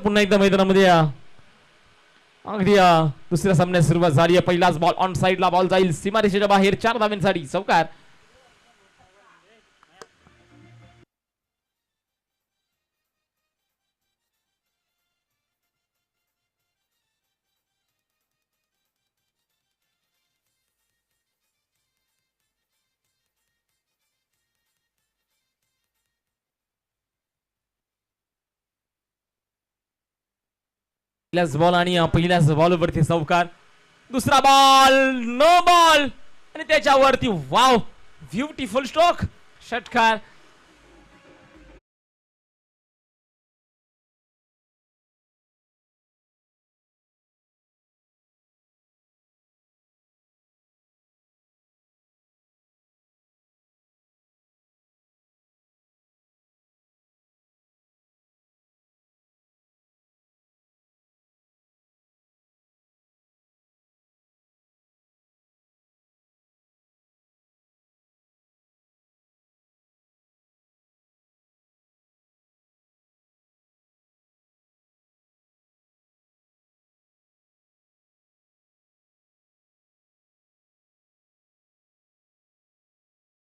पुन्हा एकदा मैदानामध्ये या. अगदी दुसऱ्या सामन्यात सुरुवात झाली आहे. पहिलाच बॉल ऑन साइडला बॉल जाईल सीमारेषेच्या बाहेर 4 धावांसाठी चौकार. पहिल्याच बॉल आणि पहिल्याच बॉलवरती चौकार. दुसरा बॉल नो बॉल आणि त्याच्यावरती वाव ब्युटिफुल स्ट्रोक षटकार.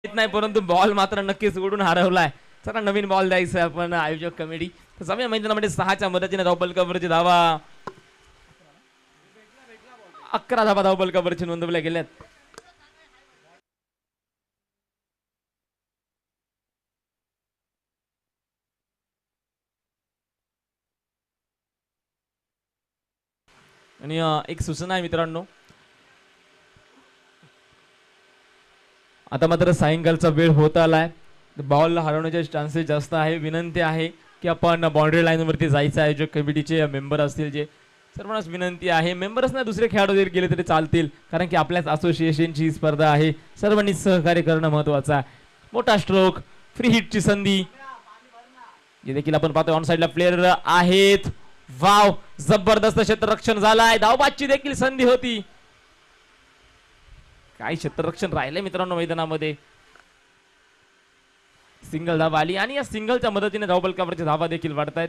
नाही परंतु बॉल मात्र नक्कीच उडून हरवलाय. चला नवीन बॉल द्यायचा आपण आयोजक कमिटी. तर जाऊया मैदानामध्ये 6च्या मदतीने धावपलकावरची धावा 11 धावा धावपलकावरची नोंदवल्या गेल्यात. आणि एक सूचना आहे मित्रांनो, आता मात्र सायंकाळचा वेळ होत आलाय. बॉल हरवण्याचे चान्सेस जास्त आहे. विनंती आहे की आपण बाउंड्री लाईन वरती जायचं. आयोजक कमिटीचे मेंबर असतील जे सर्वांनाच विनंती आहे. मेंबर्स ना दुसरे खेळाडू जरी गेले तरी चालतील, कारण की आपल्याच असोसिएशनची स्पर्धा आहे. सर्वांनी सहकार्य करणं महत्वाचं आहे. मोठा स्ट्रोक फ्री हिटची संधी हे देखील आपण पाहतोय. ऑन साइडला प्लेयर आहेत. वाव जबरदस्त क्षेत्ररक्षण झालाय. धावबादची देखील संधी होती. काय क्षेत्ररक्षण राहिलंय मित्रांनो मैदानामध्ये. सिंगल धावा आली आणि या सिंगलच्या मदतीने धावपलकावरची धावा देखील वाढतायत.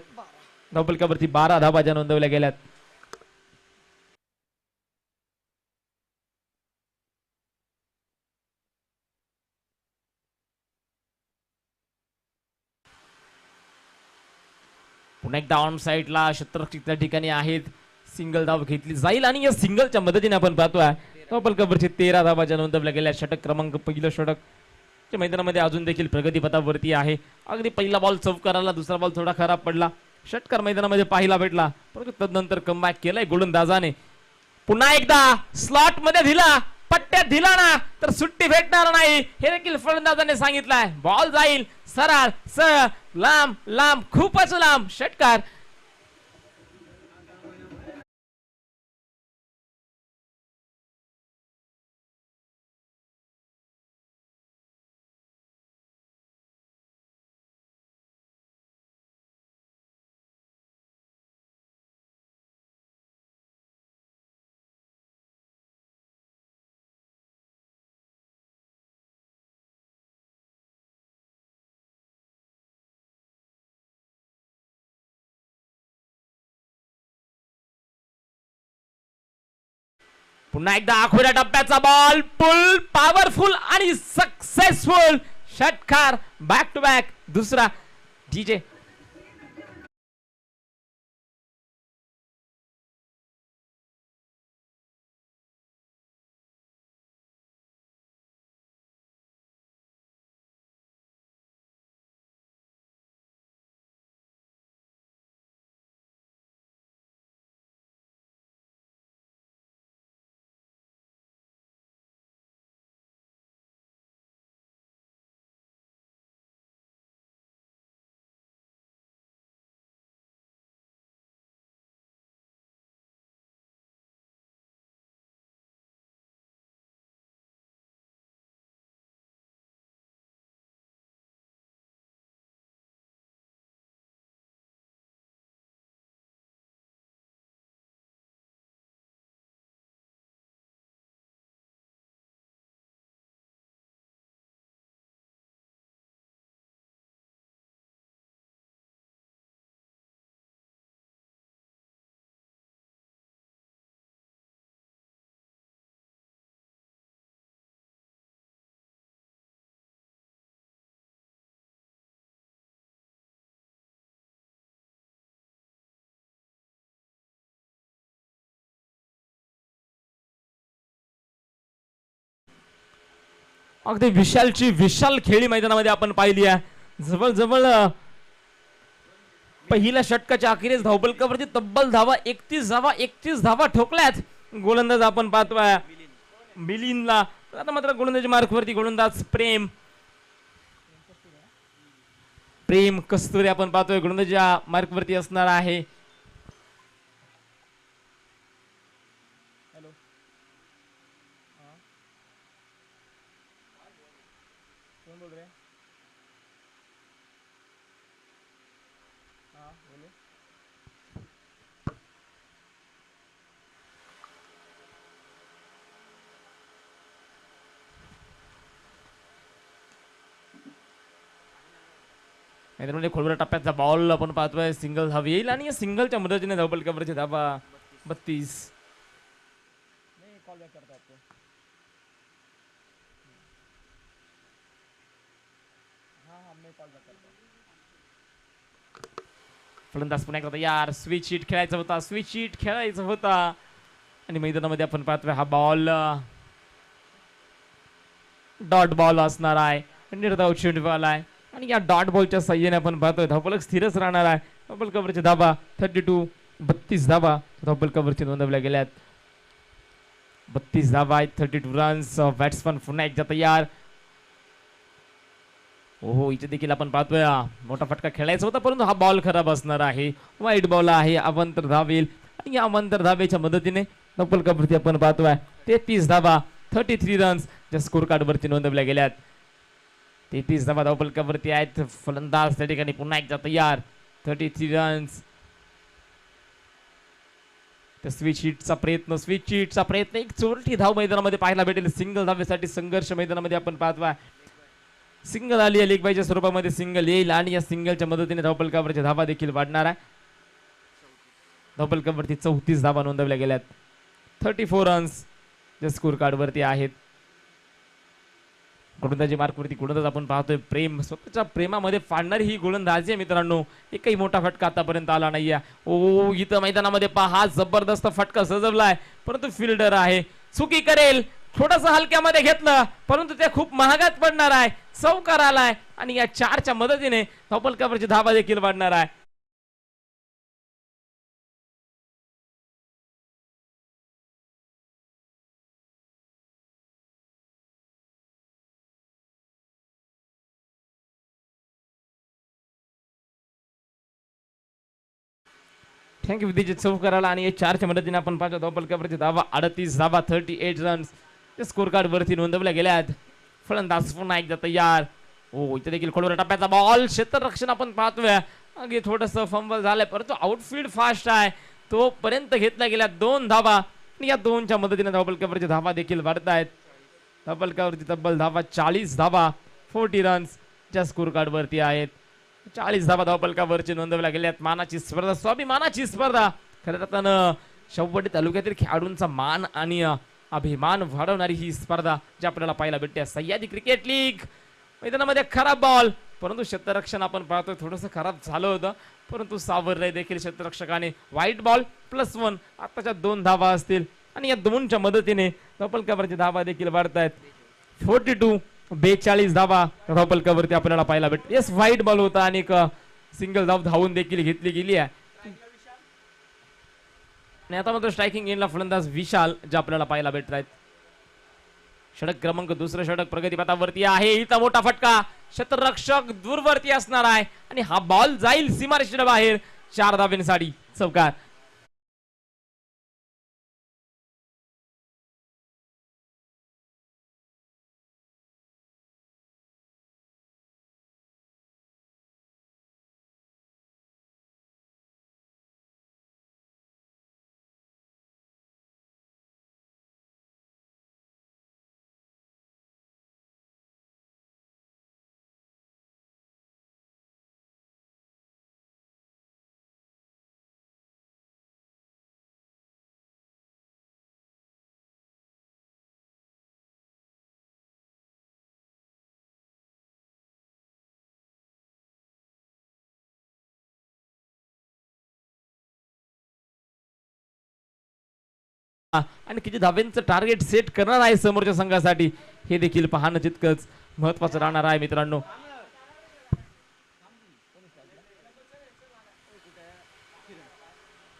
धावपलकावरती 12 धावा ज्या नोंदवल्या गेल्यात. पुन्हा एकदा ऑन साइडला क्षेत्ररक्षक त्या ठिकाणी आहेत. सिंगल धाव घेतली जाईल आणि या सिंगलच्या मदतीने आपण पाहतोय धावपलकावरची 13 धावा ज्या नोंदवल्या गेल्या. षटक क्रमांक पहिलं षटक मैदानामध्ये अजून देखील प्रगतीपथावरती आहे. अगदी पहिला बॉल चौकाराला, दुसरा बॉल थोडा खराब पडला. षटकार मैदानामध्ये पाहायला भेटला, परंतु तदनंतर कमबॅक केलाय गोलंदाजाने. पुन्हा एकदा स्लॉट मध्ये दिला, पट्ट्यात दिला ना तर सुट्टी भेटणार नाही हे देखील फलंदाजाने सांगितलंय. बॉल जाईल सरळ सरळ लांब लांब खूपच लांब षटकार. पुन्हा एकदा आखोऱ्या टप्प्याचा बॉल पुल पॉवरफुल आणि सक्सेसफुल षटकार. बॅक टू बॅक दुसरा डीजे अगदी विशालची विशाल खेळी मैदानामध्ये आपण पाहिली आहे. जवळजवळ पहिल्या षटकाच्या अखेरीस धावपलकावरती तब्बल धावा 31 धावा ठोकल्यात गोलंदाज आपण पाहतोय मिलिंदला. आता मात्र गोलंदाजी मार्कवरती गोलंदाज प्रेम कस्तुरे आपण पाहतोय गोलंदाजीच्या मार्कवरती असणार आहे. मैदानामध्ये खोलवर टप्प्याचा बॉल आपण पाहतोय. सिंगल धाव येईल आणि या सिंगलच्या मदतीने धावपलकावरची धावा 32. फलंदाज पुन्हा एकदा तयार. स्विच शीट खेळायचा होता आणि मैदानामध्ये आपण पाहतोय हा बॉल डॉट बॉल असणार आहे. निर्धाव चेंडू बॉल आहे आणि या डॉट बॉलच्या साह्याने आपण पाहतोय धावपलक स्थिरच राहणार आहे. धावपलकावरची धावा 32 धावा धावपलकावरची नोंदवल्या गेल्यात. 32 धावा आहेत. 32 रन्स. बॅट्समन पुन्हा एकदा तयार. ओहो इथे देखील आपण पाहतोय मोठा फटका खेळायचा होता परंतु हा बॉल खराब असणार आहे. वाईट बॉल आहे. अवंतर धावेल आणि या अवंतर धावेच्या मदतीने धावपलकावरती आपण पाहतोय 33 धावा 33 रन्स ज्या स्कोर कार्ड वरती नोंदवल्या गेल्यात. 33 धावा धावपलकावरती आहेत. फलंदाज त्या ठिकाणी पुन्हा एकदा तयार. 33 रन्स. स्विच शीटचा प्रयत्न एक चोरटी धाव मैदानामध्ये पाहायला भेटेल. सिंगल धावेसाठी संघर्ष मैदानामध्ये आपण पाहतोय. सिंगल आली आहे. लेग बायच्या स्वरूपामध्ये सिंगल येईल आणि या सिंगलच्या मदतीने धावपलकावरच्या धावा देखील वाढणार आहे. धावपलकावरती 34 धावा नोंदवल्या गेल्यात. 34 रन्स जे स्कोर कार्ड वरती आहेत. गोलंदाजी मार्कवरती गोलंदाज आपण पाहतोय प्रेम. स्वतःच्या प्रेमामध्ये फाडणारी ही गोलंदाजी आहे मित्रांनो. एकही मोठा फटका आतापर्यंत आला नाहीये. ओ इथं मैदानामध्ये पहा जबरदस्त फटका सजवलाय परंतु फिल्डर आहे चुकी करेल. थोडंसं हलक्यामध्ये घेतलं परंतु ते खूप महागात पडणार आहे. चौकार आलाय आणि या 4च्या मदतीने धावपलकावरची धावा देखील वाढणार आहे. थँक्यू विद्येचे चौकार आला आणि या 4च्या मदतीने आपण पाहतो धावपलकावरची धावा 38 धावा 38 रन्स स्कोर कार्ड वरती नोंदवल्या गेल्यात. फलंदाज पुन्हा एकदा तयार. ओ इथे देखील खोलवर टप्प्याचा बॉल. क्षेत्ररक्षण आपण पाहतोय अगदी थोडंसं फंबल झालंय परंतु आउटफील्ड फास्ट आहे. तोपर्यंत घेतल्या गेल्या 2 धावा आणि या 2च्या मदतीने धावपलकावरची धावा देखील वाढतायत. धावपलकावरची तब्बल धावा 40 धावा 40 रन्स ज्या स्कोर कार्ड वरती आहेत. 40 धावा धावपलकावरची नोंदवल्या गेल्यात. मानाची स्पर्धा स्वाभिमानाची स्पर्धा खरं तर शेवटी तालुक्यातील खेळाडूंचा मान आणि अभिमान वाढवणारी ही स्पर्धा जी आपल्याला पाहायला भेटते. सह्याद्री क्रिकेट लीग मैदानामध्ये खराब बॉल परंतु क्षेत्ररक्षण आपण पाहतोय थोडंसं खराब झालं होतं परंतु सावरलंय देखील क्षेत्ररक्षकाने. व्हाईट बॉल +1 आताच्या 2 धावा असतील आणि या 2च्या मदतीने धावपलकावरची धावा देखील वाढतायत. 42 धावा धावपलकावरती आपल्याला पाहायला भेटते. येस व्हाईट बॉल होता आणि सिंगल धाव धावून देखील घेतली गेली आहे. आणि आता मात्र स्ट्रायकिंग एंडला फलंदाज विशाल जे आपल्याला पाहायला भेटत आहेत. षटक क्रमांक 2 षटक प्रगतीपथावरती आहे. इथं मोठा फटका क्षेत्ररक्षक दूरवरती असणार आहे आणि हा बॉल जाईल सीमारेषेच्या बाहेर. 4 धावेसाठी चौकार. आणि किती धाब्यांचं टार्गेट सेट करणार आहे समोरच्या संघासाठी हे देखील पाहणं तितकंच महत्वाचं राहणार आहे मित्रांनो.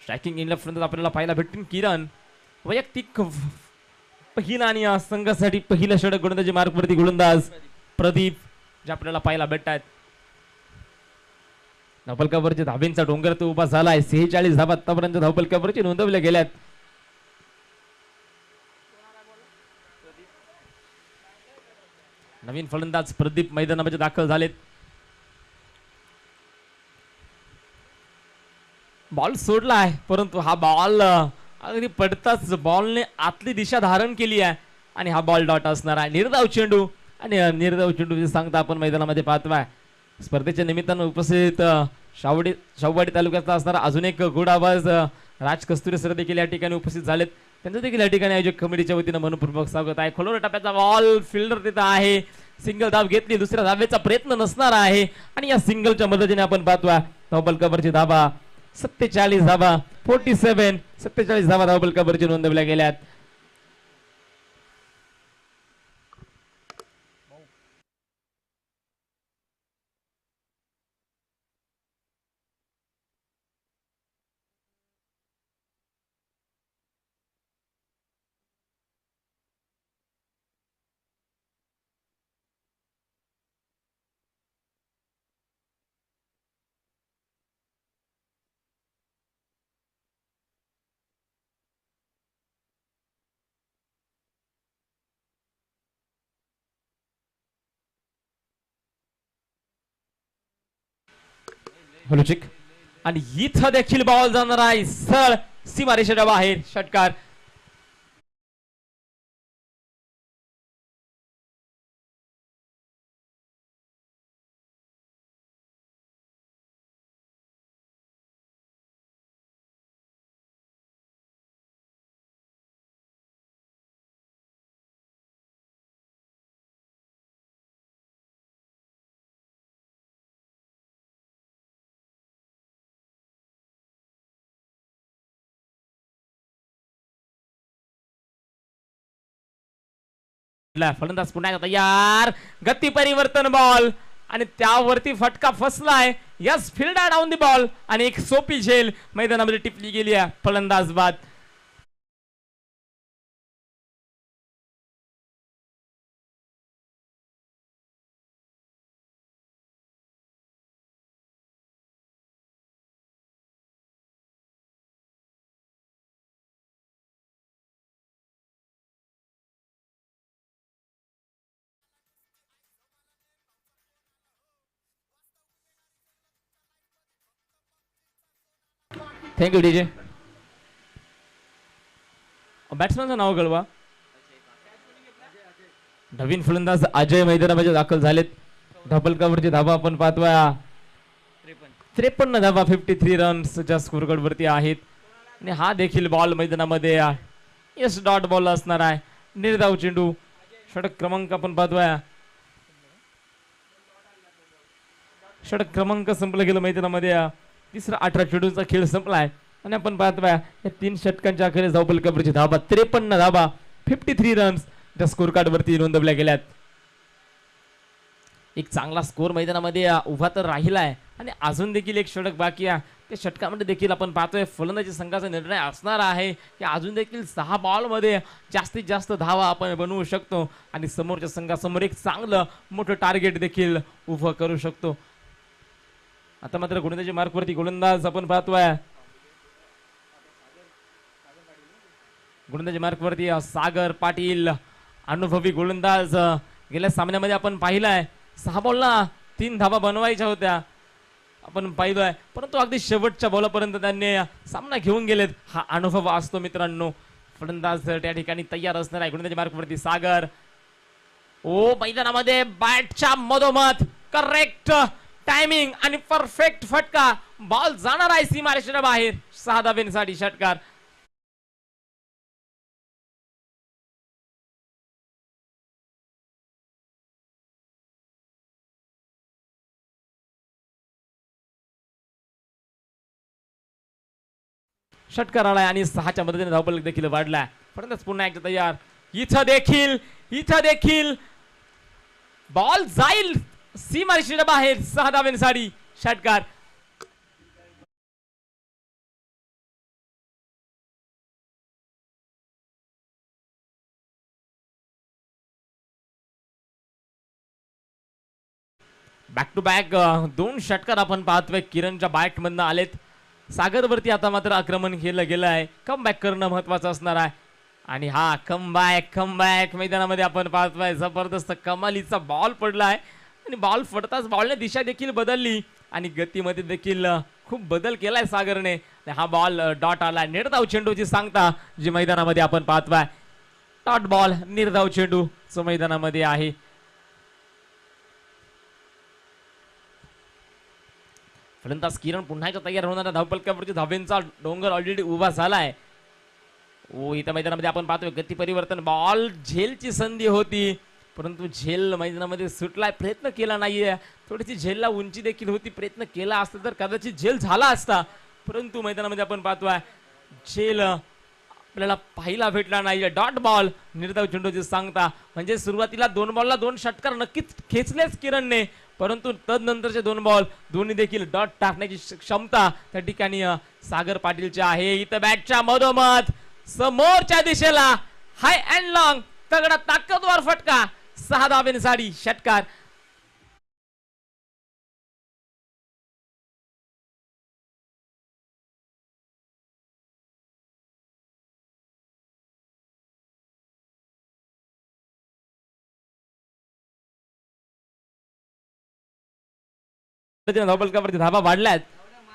स्ट्रायकिंग इन लेफ्ट आपल्याला पाहायला भेटतील किरण. वैयक्तिक पहिला आणि या संघासाठी पहिलं षटक गोलंदाजी मार्कवरती गोलंदाज प्रदीप जे आपल्याला पाहायला भेटतात. धावफलकावरच्या धाबेंचा डोंगर तो उभा झालाय. 46 धाबा आतापर्यंत धावफलकावरची नोंदवल्या गेल्यात. नवीन फलंदाज प्रदीप मैदानामध्ये दाखल झालेत. बॉल सोडलाय परंतु हा बॉल अगदी पडताच बॉलने आतली दिशा धारण केली आहे आणि हा बॉल डॉट असणार आहे. निर्धाव चेंडू आणि निर्धाव चेंडू सांगता आपण मैदानामध्ये पाहतोय. स्पर्धेच्या निमित्तानं उपस्थित शाहूवाडी तालुक्यातला असणारा अजून एक गोड आवाज राज कस्तुरे सर देखील या ठिकाणी उपस्थित झालेत. त्यांचं देखील या ठिकाणी आयोजक कमिटीच्या वतीनं मनपूर्वक स्वागत आहे. खोलवर टप्प्याचा बॉल फिल्डर तिथं आहे. सिंगल धाव घेतली. दुसऱ्या धावेचा प्रयत्न नसणार आहे आणि या सिंगलच्या मदतीने आपण पाहतोय धावफलकावरची धाबा 47 धाबा 47 47 धाबा धावफलकावरची नोंदवल्या गेल्यात. हलुचिक आणि इथं देखील बॉल जाणार आहे सर सीमारेषेच्या बाहेर. षटकार. फलंदाज पुन्हा एकदा तयार. गती परिवर्तन बॉल आणि त्यावरती फटका फसलाय. Yes field down the ball आणि एक सोपी झेल मैदानामध्ये टिपली गेली आहे. फलंदाज बाद. Thank you DJ. बॅट्समॅनचं नाव कळवा. नवीन फलंदाज अजय मैदानामध्ये दाखल झालेत. धावफलकावरची धाबा आपण पाहतोय 53 धाबा 53 रन्सच्या स्कोरकार्ड वरती आहेत आणि हा देखील बॉल मैदानामध्ये यस डॉट बॉल असणार आहे. निर्धाव चेंडू. षटक क्रमांक आपण पाहतोय. षटक क्रमांक संपलं गेलं मैदानामध्ये. तिसरा 18 चेंडूचा खेळ संपलाय आणि आपण पाहतोय या 3 षटकांच्या अखेरीस धावफलकावरची धाबा 53 धाबा 53 रन्स त्या स्कोर कार्ड वरती नोंदवल्या गेल्यात. एक चांगला स्कोर मैदानामध्ये उभा तर राहिलाय आणि अजून देखील एक षटक बाकी आहे. त्या षटकामध्ये देखील आपण पाहतोय फलंदाजी संघाचा निर्णय असणार आहे की अजून देखील 6 बॉल मध्ये जास्तीत जास्त धावा आपण बनवू शकतो आणि समोरच्या संघासमोर एक चांगलं मोठं टार्गेट देखील उभं करू शकतो. आता मात्र गोलंदाजी मार्कवरती गोलंदाज आपण पाहतोय. गोलंदाजी मार्कवरती सागर पाटील अनुभवी गोलंदाज. गेल्या सामन्यामध्ये आपण पाहिलाय 6 बॉलला 3 धावा बनवायच्या होत्या आपण पाहिलोय परंतु अगदी शेवटच्या बॉलपर्यंत त्यांनी सामना घेऊन गेलेत. हा अनुभव असतो मित्रांनो. फलंदाज त्या ठिकाणी तयार असणार आहे. गोलंदाजी मार्कवरती सागर. ओ मैदानामध्ये बॅटच्या मधोमध करेक्ट टायमिंग आणि परफेक्ट फटका. बॉल जाणार आहे सीमारेषेच्या बाहेर. 6 धाब्यांसाठी षटकार. षटकार आलाय आणि 6च्या मदतीने धावफलक देखील वाढलाय. फलंदाज पुन्हा एकदा तयार. इथं देखील बॉल जाईल सीमारेषेच्या बाहेर. 6 धावांसाठी षटकार. बॅक टू बॅक 2 षटकार आपण पाहतोय किरणच्या बॅट मधनं आलेत. सागरवरती आता मात्र आक्रमण केलं गेलं आहे. कम बॅक करणं महत्वाचं असणार आहे. आणि हा कम बॅक मैदानामध्ये आपण पाहतोय. जबरदस्त कमालीचा बॉल पडलाय आणि बॉल फडताच बॉलने दिशा देखील बदलली आणि गतीमध्ये देखील खूप बदल केलाय सागरने. हा बॉल डॉट आला. निर्धाव चेंडूची सांगता जी मैदानामध्ये आपण पाहतोय. डॉट बॉल निर्धाव चेंडू जो मैदानामध्ये आहे. फलंदाज किरण पुन्हा एकदा तयार होणारा धावपलकावरती धावेंचा डोंगर ऑलरेडी उभा झालाय. इथं मैदानामध्ये आपण पाहतोय गती परिवर्तन. बॉल झेलची संधी होती परंतु झेल मैदानामध्ये सुटलाय. प्रयत्न केला नाहीये. थोडीशी झेलला उंची देखील होती. प्रयत्न केला असता तर कदाचित झेल झाला असता परंतु मैदानामध्ये आपण पाहतोय झेल आपल्याला पाहिला भेटला नाही. डॉट बॉल निर्धाव चेंडूची सांगता. म्हणजे सुरुवातीला 2 बॉलला 2 षटकार नक्कीच खेचलेच किरणने परंतु तदनंतरचे 2 बॉल दोन्ही देखील डॉट टाकण्याची क्षमता त्या ठिकाणी सागर पाटीलची आहे. इथं बॅटच्या मधोमध समोरच्या दिशेला हाय अँड लॉंग तगडा ताकदवर फटका. 6 धावांसाठी षटकार. धावपलकावरती धावा वाढल्यात.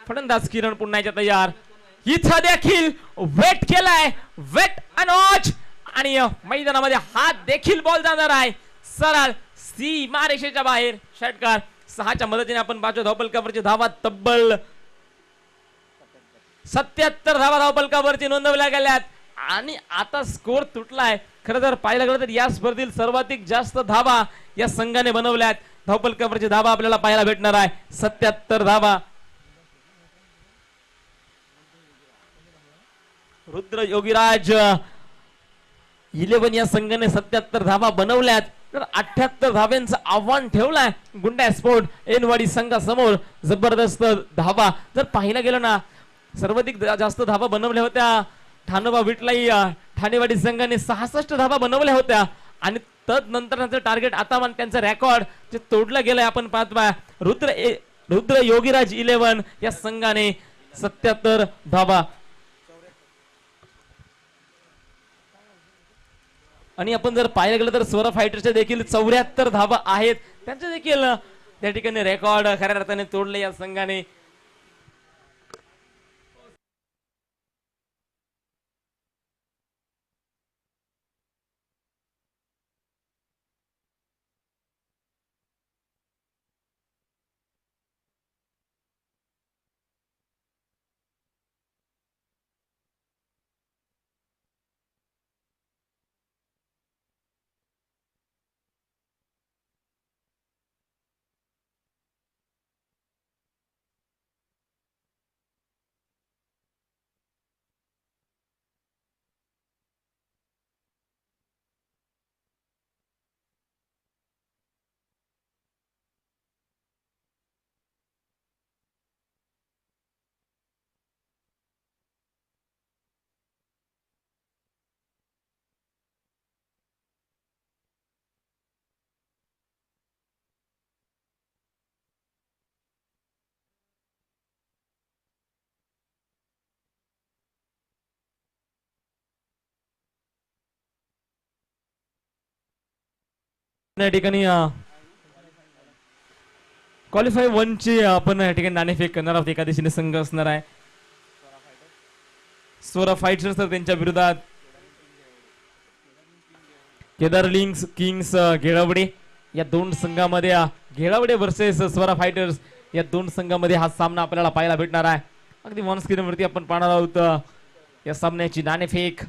फलंदाज किरण पुन्हा याच्या तयार. इथं देखील वेट केलाय. वेट अनॉच आणि मैदानामध्ये हात देखील बॉल जाणार आहे सरळ सीमारेषेच्या बाहेर. षटकार. 6च्या मदतीने आपण पाहतो धावपलकावरची धावा तब्बल 77 धावा धावपलकावरती नोंदवल्या गेल्यात आणि आता स्कोर तुटलाय. खरं तर पाहिलं गेलं तर या स्पर्धेतील सर्वाधिक जास्त धावा या संघाने बनवल्यात. धावपलकावरची धावा आपल्याला पाहायला भेटणार आहे 77 धावा. रुद्र योगीराज 11 या संघाने 77 धावा बनवल्यात तर 78 धाव्यांचं आव्हान ठेवलंय गुंडा स्पोर्ट एनवाडी संघासमोर. जबरदस्त धावा. जर पाहिलं गेलं ना सर्वाधिक जास्त धावा बनवल्या होत्या ठाणोबा विटलाई ठाणेवाडी संघाने 66 धावा बनवल्या होत्या आणि तदनंतर टार्गेट आता त्यांचं रेकॉर्ड जे तोडलं गेलंय आपण पाहतोय. रुद्र योगीराज 11 या संघाने 77 धावा. आणि आपण जर पाहायला गेलं तर स्वरा फायटर्सच्या देखील 74 धावा आहेत. त्यांचे देखील त्या ठिकाणी रेकॉर्ड खऱ्या अर्थाने तोडले या संघाने. या ठिकाणी क्वालिफाय 1 ची आपण या ठिकाणी नाणेफेक करणार आहोत. एका दिशेने संघ असणार आहे स्वरा फायटर्स तर त्यांच्या विरोधात केदार किंग्स घेळावडे. या 2 संघामध्ये घेळावडे वर्सेस स्वरा फायटर्स या 2 संघामध्ये हा सामना आपल्याला पाहायला भेटणार आहे. अगदी ऑन स्क्रीन वरती आपण पाहणार आहोत या सामन्याची नाणेफेक.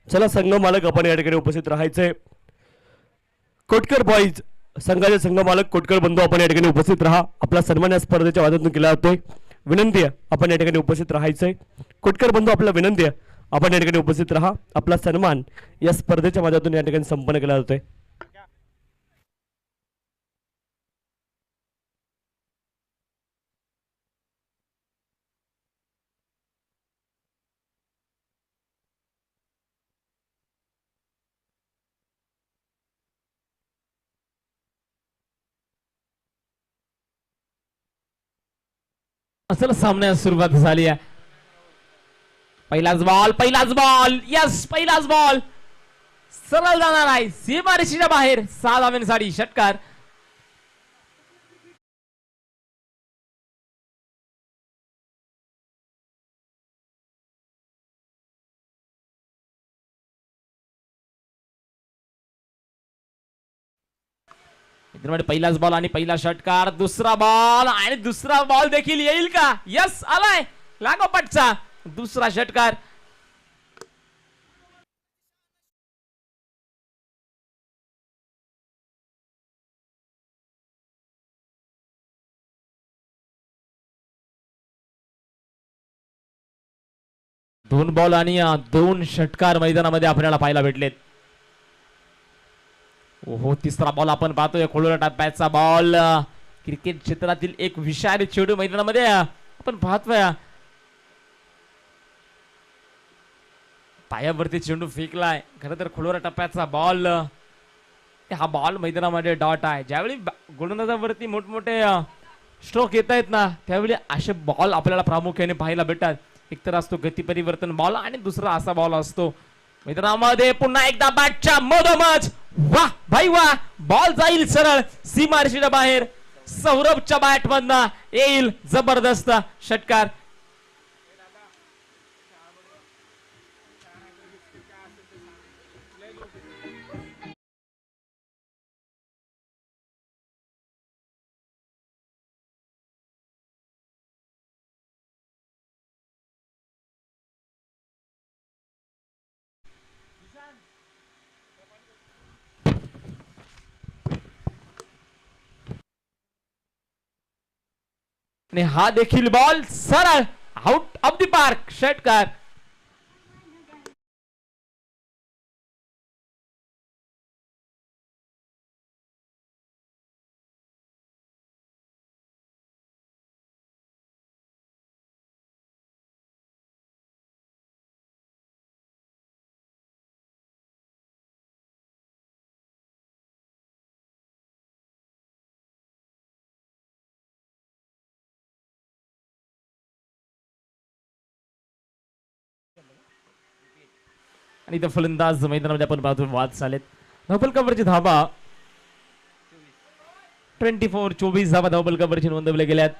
चला संघ मालक आपण या ठिकाणी उपस्थित राहायचंय. कोटकर बॉईज संघाचे संघ मालक कोटकर बंधू आपण या ठिकाणी उपस्थित राहा. आपला सन्मान या स्पर्धेच्या माध्यमातून केला जातोय. विनंती आहे आपण या ठिकाणी उपस्थित राहायचंय. कोटकर बंधू आपला विनंती आहे आपण या ठिकाणी उपस्थित राहा. आपला सन्मान या स्पर्धेच्या माध्यमातून या ठिकाणी संपन्न केला जातोय. असल सामन्यास सुरुवात झाली आहे. पहिलाच बॉल यस पहिलाच बॉल सरळ जाणार आहे सीमारेषेच्या बाहेर. 6 धावांसाठी षटकार. पहिलाच बॉल आणि पहिला षटकार. दुसरा बॉल आणि दुसरा बॉल देखील येईल का? यस आलाय लागोपाठचा दुसरा षटकार. दोन बॉल आणि 2 षटकार मैदानामध्ये आपल्याला पाहायला भेटलेत. ओहो तिसरा बॉल आपण पाहतोय खोलून टप्प्याचा बॉल. क्रिकेट क्षेत्रातील एक विषारी चेंडू मैदानामध्ये आपण पाहतोय. पायावरती चेंडू फेकलाय. खरं तर खोलवर टप्प्याचा बॉल. हा बॉल मैदानामध्ये डॉट आहे. ज्यावेळी गोलंदाजावरती मोठमोठे स्ट्रोक येत आहेत ना त्यावेळी असे बॉल आपल्याला प्रामुख्याने पाहायला भेटतात. एकतर असतो गती परिवर्तन बॉल आणि दुसरा असा बॉल असतो. मैदानामध्ये पुन्हा एकदा बॅटच्या मधोमध वाह भाई वाह बॉल जाईल सरळ सीमारेषेच्या बाहेर. सौरभच्या बॅट मधनं येईल जबरदस्त षटकार. आणि हा देखील बॉल सरळ आउट ऑफ द पार्क षटकार. आणि इथं फलंदाज मैदानामध्ये आपण पाहतो वाद चालेत. धावपल कव्हरची धाबा 24 धाबा धावपल कव्हरची नोंदवल्या गेल्यात.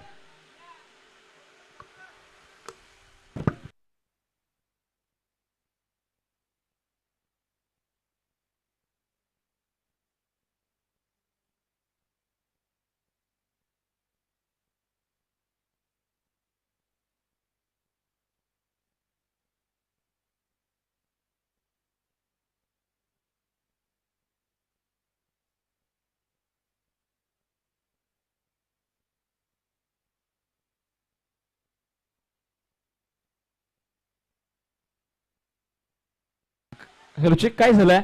हॅलो चेक काय झालंय?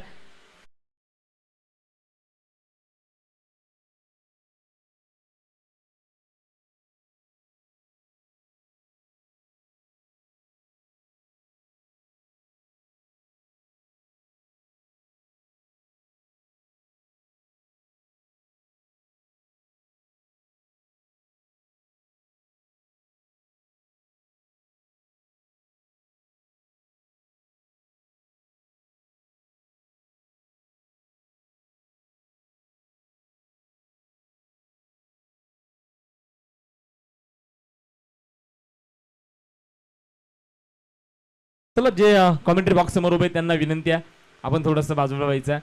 चला जे कॉमेंट्री बॉक्स समोर उभे त्यांना विनंती आहे आपण थोडंसं बाजूला व्हायचं.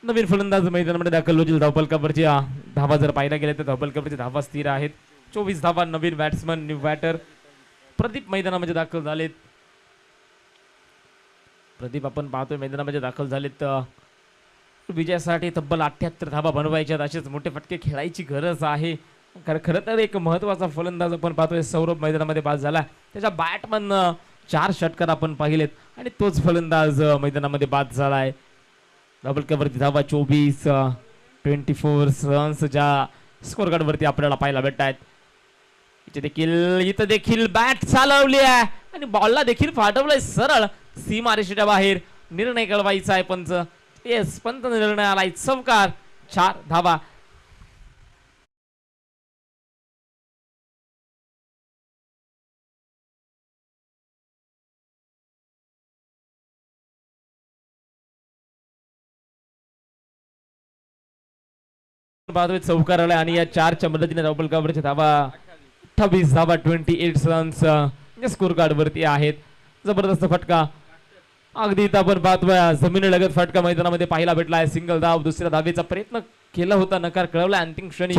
नवीन फलंदाज मैदानामध्ये दाखल होतील. धावपल कव्हरची धावा जर पाहायला गेल्या तर धावपल कव्हरची धावा स्थिर आहेत. 24 धावा. नवीन बॅट्समन न्यू बॅटर प्रदीप मैदानामध्ये दाखल झालेत. प्रदीप आपण पाहतोय मैदानामध्ये दाखल झालेत. विजयासाठी तब्बल 78 धावा बनवायच्यात. असेच मोठे फटके खेळायची गरज आहे. खरं तर एक महत्वाचा फलंदाज आपण पाहतोय सौरभ मैदानामध्ये बाद झाला. त्याच्या बॅटमन 4 षटकार आपण पाहिलेत आणि तोच फलंदाज मैदानामध्ये बाद झालाय. डबल कव्हरती धावा 24 24 रन्स ज्या स्कोर कार्ड वरती आपल्याला पाहायला भेटत आहेत. इथं देखील बॅट चालवली आहे आणि बॉलला देखील फाटवलंय सरळ सीमारेषेच्या बाहेर. निर्णय कळवायचा आहे पंच. येस, पंच निर्णय आलाय. चौकार, 4 धावा. पाहतोय चौकार आलाय आणि या 4च्या मदतीने डबल कव्हरच्या धावा 28 धावा 28 रन्स स्कोर कार्ड वरती आहेत. जबरदस्त फटका. अगदी इथं आपण पाहतोय जमिनीलगत फटका मैदानामध्ये पाहायला भेटलाय. सिंगल धाव. दुसऱ्या धावेचा प्रयत्न केला होता, नकार कळवला अंतिम क्षणी.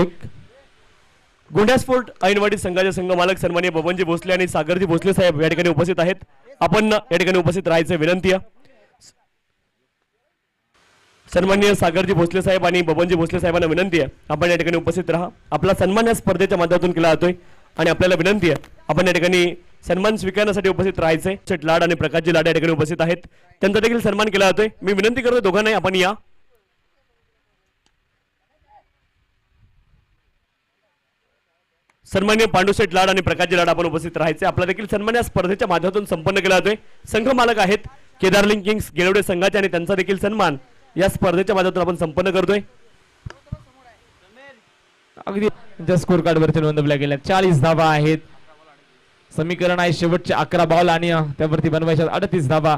गोंडा स्पोर्ट ऐनवाडी संघाचे संघ मालक सन्माननीय बबनजी भोसले आणि सागरजी भोसले साहेब या ठिकाणी उपस्थित आहेत. आपण या ठिकाणी उपस्थित राहायचे विनंती आहे. सन्माननीय सागरजी भोसले साहेब आणि बबनजी भोसले साहेबांना विनंती आहे आपण या ठिकाणी उपस्थित राहा. आपला सन्मान या स्पर्धेच्या माध्यमातून केला जातोय आणि आपल्याला विनंती आहे आपण या ठिकाणी सन्मान स्वीकारण्यासाठी उपस्थित राहायचे. शेठ लाड आणि प्रकाशजी लाड या ठिकाणी उपस्थित आहेत. त्यांचा देखील सन्मान केला जातोय. मी विनंती करतो दोघांनाही आपण या. सन्माननीय पांडुशेठ लाड आणि प्रकाशजी लाड आपण उपस्थित राहायचे. आपला देखील सन्मान या स्पर्धेच्या माध्यमातून संपन्न केला जातोय. संघ मालक आहेत केदारलिंग किंग्स गेलवडे संघाचे आणि त्यांचा देखील सन्मान या स्पर्धेच्या माध्यमातून आपण संपन्न करतोय. अगदी स्कोर कार्ड वरती नोंदवल्या गेल्या 40 धावा आहेत. समीकरण आहे शेवटचे 11 बॉल आणि त्यावरती बनवायच्या 38 धावा.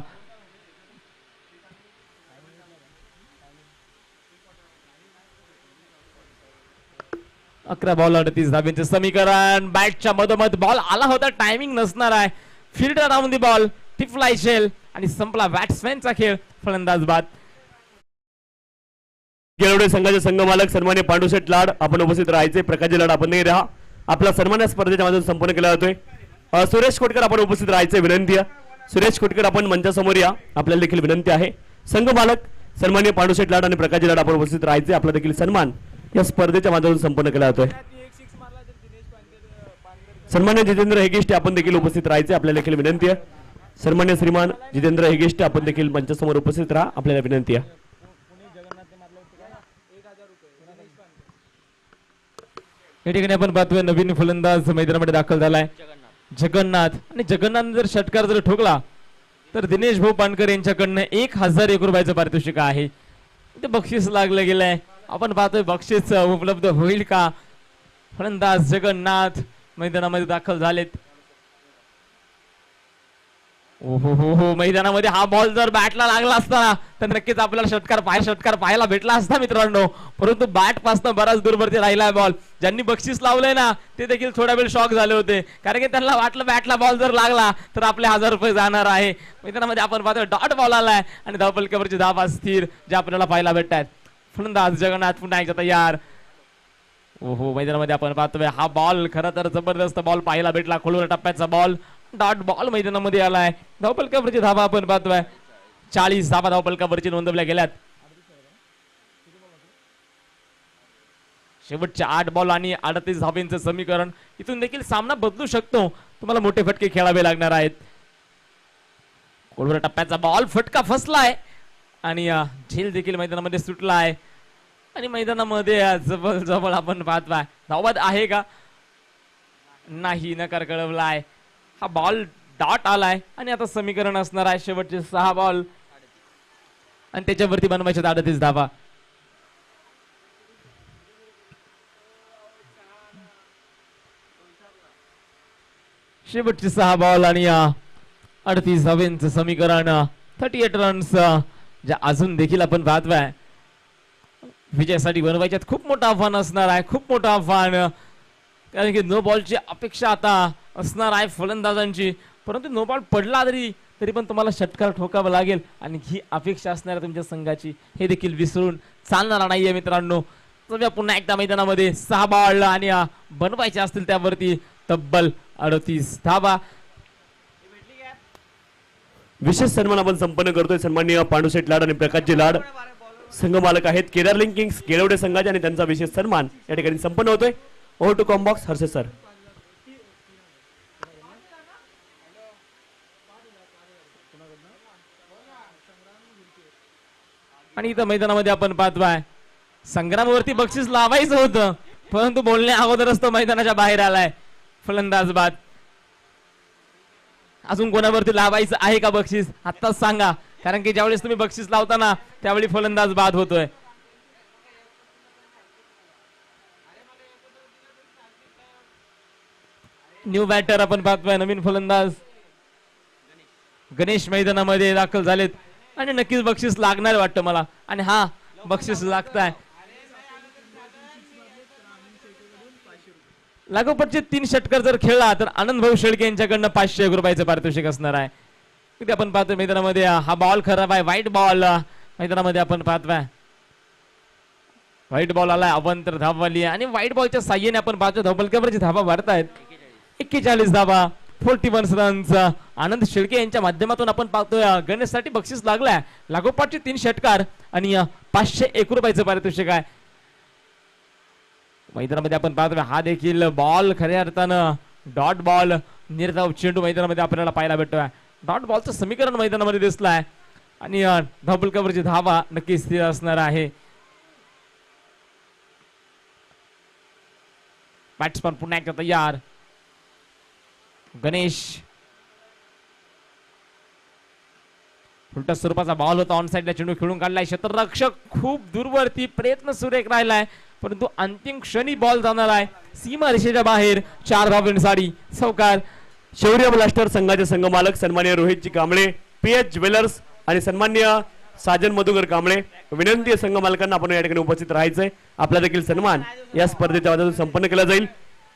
अकरा बॉल 38 धाब्यांचे समीकरण. बॅटच्या मधोमध बॉल आला होता, टायमिंग नसणार आहे. फिल्डर राऊंड दी बॉल, टिपलाय शेल आणि संपला बॅट्समॅनचा खेळ. फलंदाज बाद. गेलवडे संघाचे संघ मालक सन्माननीय पांडुशेठ लाड आपण उपस्थित राहायचे. प्रकाशजी लाड आपण नाही राहा. आपला सन्मान या स्पर्धेच्या माध्यमातून संपन्न केला जातोय. सुरेश कोटकर आपण उपस्थित राहायचे विनंती आहे. सुरेश कोटकर आपण मंचासमोर या. आपल्याला देखील विनंती आहे. संघ मालक सन्माननीय पांडुशेठ लाड आणि प्रकाशजी लाड आपण उपस्थित राहायचे. आपला देखील सन्मान या स्पर्धेच्या माध्यमातून संपन्न केला जातोय. सन्मान्य जितेंद्र हेगिष्टे आपण देखील उपस्थित राहायचे. आपल्याला देखील विनंती आहे. सन्मान्य श्रीमान जितेंद्र हेगिष्टे आपण देखील मंचासमोर उपस्थित राहा. आपल्याला विनंती आहे. या ठिकाणी आपण पाहतोय नवीन फलंदाज मैदानामध्ये दाखल झालाय जगन्नाथ. आणि जगन्नाथ जर षटकार जर ठोकला तर दिनेश भाऊ पानकर यांच्याकडनं 1001 रुपयाचं पारितोषिक आहे. ते बक्षीस लागलं गेलंय. आपण पाहतोय बक्षीस उपलब्ध होईल का. फलंदाज जगन्नाथ मैदानामध्ये दाखल झालेत. ओहो हो हो, मैदानामध्ये हा बॉल जर बॅटला लागला असता तर नक्कीच आपल्याला षटकार पाहायला भेटला असता मित्रांनो. परंतु बॅट पासून बराच दूरवरती राहिला बॉल. ज्यांनी बक्षीस लावलंय ना ते देखील थोडा वेळ शॉक झाले होते, कारण की त्यांना वाटलं बॅटला बॉल जर लागला तर आपले 1000 रुपये जाणार आहे. मैदानामध्ये आपण पाहतोय डॉट बॉल आलाय आणि धावपल कव्हरची धावा स्थिर जे आपल्याला पाहायला भेटत आहेत. फलंदाज जगन्नाथ पुन्हा एकदा तयार. ओहो, मैदानामध्ये आपण पाहतोय हा बॉल खरं तर जबरदस्त बॉल पाहायला भेटला. खोलवर टप्प्याचा बॉल, डॉट बॉल मैदानामध्ये आलाय. धावपलकावरची धावा आपण पाहतोय 40 धावा धावपलकावरची नोंदवल्या गेल्यात. शेवटचे 8 बॉल आणि 38 धावांचं समीकरण. इथून देखील सामना बदलू शकतो. तुम्हाला मोठे फटके खेळावे लागणार आहेत. खोलवर टप्प्याचा बॉल, फटका फसलाय आणि झेल देखील मैदानामध्ये सुटलाय आणि मैदानामध्ये जवळ आपण पाहतोय धावत आहे का नाही, नकार कळवलाय. हा बॉल डॉट आलाय आणि आता समीकरण असणार आहे शेवटचे 6 बॉल आणि त्याच्यावरती बनवायचे 38 धावा. शेवटचे 6 बॉल आणि 38 धावांचं समीकरण. 38 रन्स ज्या अजून देखील आपण पाहतोय विजयासाठी बनवायच्यात. खूप मोठं आव्हान असणार आहे, खूप मोठं आव्हान, कारण की नो बॉलची अपेक्षा आता असणार आहे फलंदाजांची. परंतु नो बॉल पडला तरी पण तुम्हाला षटकार ठोकावा लागेल आणि ही अपेक्षा असणार आहे तुमच्या संघाची. हे देखील विसरून चालणार नाहीये मित्रांनो. पुन्हा एकदा मैदानामध्ये 6 बॉल आणि बनवायचे असतील त्यावरती तब्बल 38 धावा. विशेष सन्मान आपण संपन्न करतोय. सन्माननीय पांडुशेठ लाड आणि प्रकाशजी लाड संघ मालक आहेत केदारलिंग किंग्स गेलवडे संघाचे आणि त्यांचा विशेष सन्मान या ठिकाणी संपन्न होतोय. ओव्हर टू कॉम्बॉक्स हर्षद सर. आणि इथं मैदानामध्ये आपण पाहतोय संग्रामवरती बक्षीस लावायचं होतं, परंतु बोलण्या अगोदरच तो मैदानाच्या बाहेर आलाय फलंदाज बाद. अजून कोणावरती लावायचं आहे का बक्षीस आत्ताच सांगा, कारण की ज्यावेळेस तुम्ही बक्षीस लावताना त्यावेळी फलंदाज बाद होतोय. न्यू बॅटर आपण पाहतोय, नवीन फलंदाज गणेश मैदानामध्ये दाखल झालेत आणि नक्कीच बक्षीस लागणार वाटतं मला. आणि हा बक्षीस लागताय. लागोपाठचे 3 षटकार जर खेळला तर आनंद भाऊ शेळके यांच्याकडनं 501 रुपयाचं पारितोषिक असणार आहे. तिथे आपण पाहतोय मैदानामध्ये हा बॉल खराब आहे, व्हाईट बॉल मैदानामध्ये आपण पाहतोय. व्हाईट बॉल आलाय, अवंतर धाववाली आणि व्हाईट बॉलच्या साह्याने आपण पाहतोय धावपलकावरची धावा वाढतायत. 41 धावा, 41 रन्स. आनंद शेळके यांच्या माध्यमातून आपण पाहतोय गणेशसाठी बक्षीस लागलाय. लागोपाठचे 3 षटकार आणि 501 रुपयाचं पारितोषिक आहे. मैदानामध्ये आपण पाहतोय हा देखील बॉल खऱ्या अर्थानं डॉट बॉल निर्धाव चेंडू मैदानामध्ये आपल्याला पाहायला भेटतोय. डॉट बॉलचं समीकरण मैदानामध्ये दिसलंय आणि धावपलकावरची धावा नक्कीच स्थिर असणार आहे. बॅट्समन पुन्हा एकदा तयार. गणेश उलटा स्वरूपाचा बॉल होता, ऑन साइडला चेंडू खेळून काढलाय. क्षेत्ररक्षक खूप दूरवरती, प्रयत्न सुरेख राहिलाय, परंतु अंतिम क्षणी बॉल जाणार आहे सीमा रेषेच्या बाहेर. 4 धावांसाठी चौकार. शौर्य ब्लास्टर संघाचे संघ मालक सन्माननीय रोहितजी कांबळे, पीएच ज्वेलर्स आणि सन्माननीय साजन मधुकर कांबळे. विनंती आहे संघ मालकांना आपण या ठिकाणी उपस्थित राहायचंय. आपला देखील सन्मान या स्पर्धेच्या माध्यमातून संपन्न केला जाईल.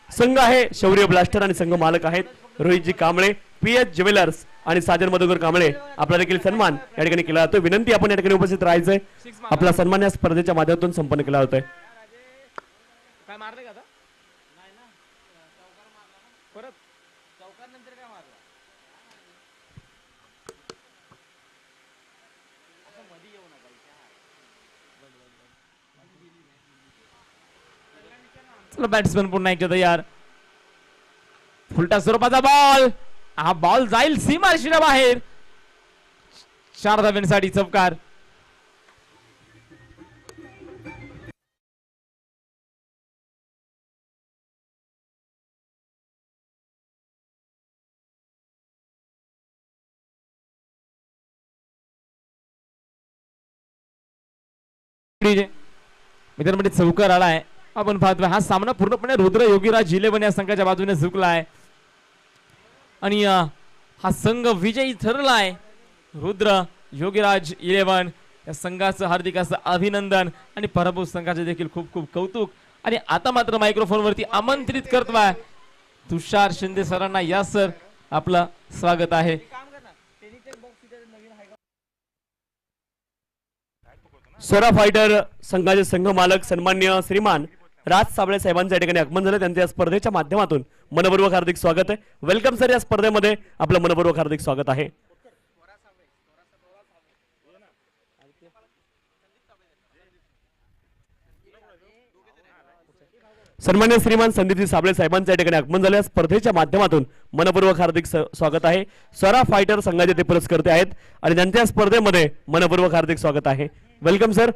संघ आहे शौर्य ब्लास्टर आणि संघ मालक आहेत रोहितजी कांबळे, पीएच ज्वेलर्स आणि साजन मधुकर कांबळे. आपला देखील सन्मान या ठिकाणी केला जातोय. विनंती आपण या ठिकाणी उपस्थित राहायचंय. आपला सन्मान या स्पर्धेच्या माध्यमातून संपन्न केला जातोय. काय मारले का आता? नाही ना, चौकार मारला ना परत. चौकार नंतर काय मारला? असं मध्ये येऊ नका. चला बॅट्समन पुन्हा एकदा तयार. उलटा स्वरूपाचा बॉल, हा बॉल जाईल सीमारेषेच्या बाहेर. 4 धावांसाठी चौकार. मित्रांमध्ये चौकार आलाय. आपण पाहतोय हा सामना पूर्णपणे रुद्र योगीराज 11 या संघाच्या बाजूने झुकलाय आणि हा संघ विजयी ठरलाय. रुद्र योगीराज 11 या संघाचं हार्दिक असं अभिनंदन आणि पराभूत संघाचे देखील खूप खूप कौतुक. आणि आता मात्र मायक्रोफोन वरती आमंत्रित करतोय तुषार शिंदे सरांना. या सर, आपलं स्वागत आहे. स्वरा फायटर संघाचे संघ मालक सन्माननीय श्रीमान राज साबळे साहेबांच्या ठिकाणी आगमन झालं. त्यांच्या स्पर्धेच्या माध्यमातून मनपूर्वक हार्दिक स्वागत आहे. Welcome sir. या स्पर्धेमध्ये आपलं मनपूर्वक हार्दिक स्वागत आहे. सन्मान्य श्रीमान संदीपजी साबळे साहेबांच्या ठिकाणी आगमन झाले. स्पर्धेच्या माध्यमातून मनपूर्वक हार्दिक स्वागत आहे. स्वरा फायटर संघाचे ते पुरस्कर्ते आहेत आणि त्यांच्या स्पर्धेमध्ये मनपूर्वक हार्दिक स्वागत आहे. Welcome sir.